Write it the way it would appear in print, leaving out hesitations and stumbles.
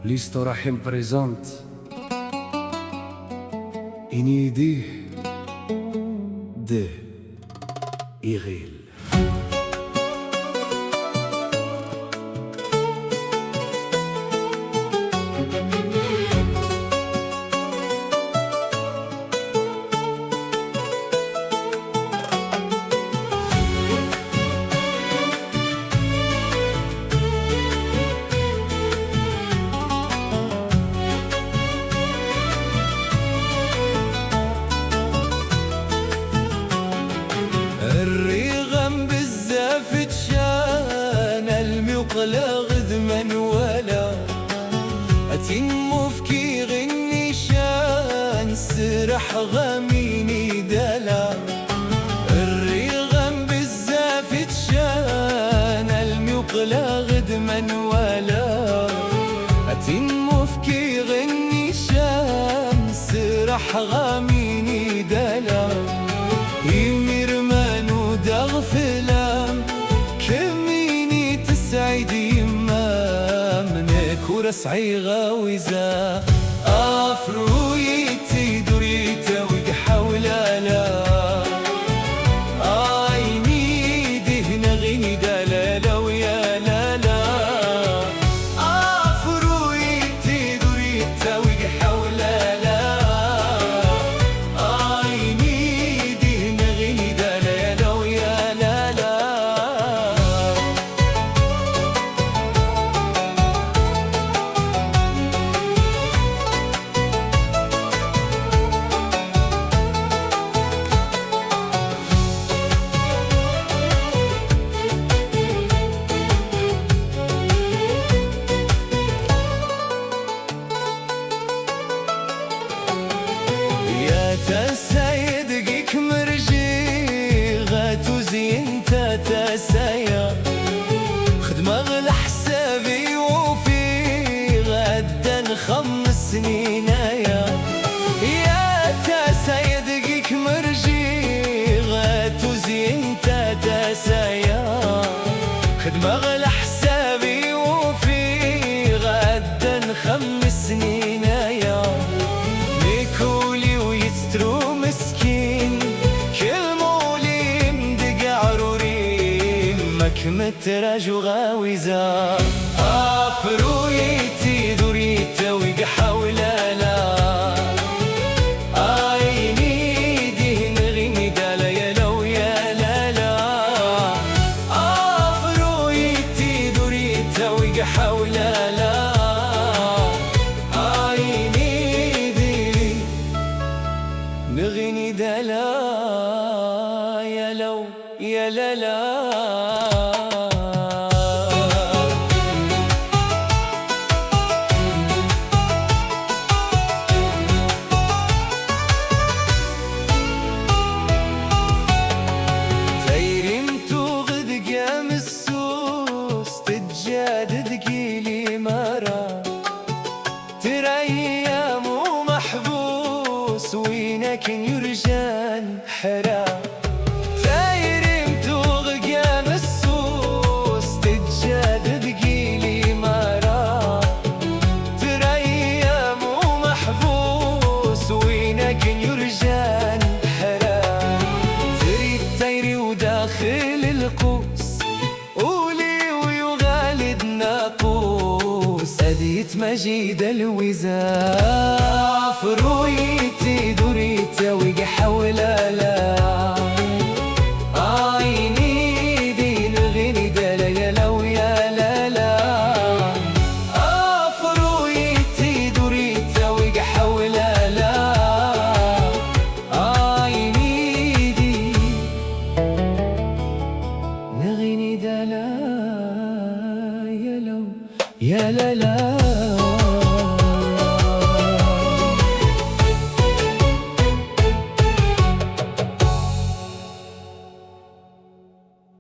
L'histoire me présente une idée de Iril. الريغم بزاف تشان المقلة غذما ولا أتم في غني شان سرح غميني دلا. الريغم بزاف تشان المقلة غذما ولا أتم في غني شان سرح غميني دلا. يمير مانو دغفلام كميني تسعيد يما منك ورسعي غاوزة أفرويتي دريتا وقحولا لا عيني دهنا غيني دلالا ويا لالا. أفرويتي دريتا وقحولا لا تسايد جيك مرجي غاتو زين تسايا خدمة غل حسابي وفي غدا 5 سنين يا تسايد جيك مرجي غاتو زين تسايا خدمة غل حسابي وفي غدا 5 سنين ترو مسكين كل مولي مدق عروري مكمت راجو غاوزة أفرويتي دريتا وقحولا لا عيني دهن غيني دالا يا لو يا لالا. أفرويتي دريتا وقحولا لا نغني دلا يا لو يا لالا. تيرمتو غد قام السوس تتجادد قيلي مرة تريام ومحبوس وينك يرجان حرام. تايرمتو غقام السوس تتجادد قيلي مرة تريام ومحبوس وينك يرجان حرام. تريد تيري وداخل القوس قولي ويغالد ناقوس أديت مجيد الوزا. فرويتي دريتا وقحولا لا عيني دين غيني دالا يا لو يا لالا. فرويتي دريتا وقحولا لا عيني دين غيني دالا يا لو يا لالا.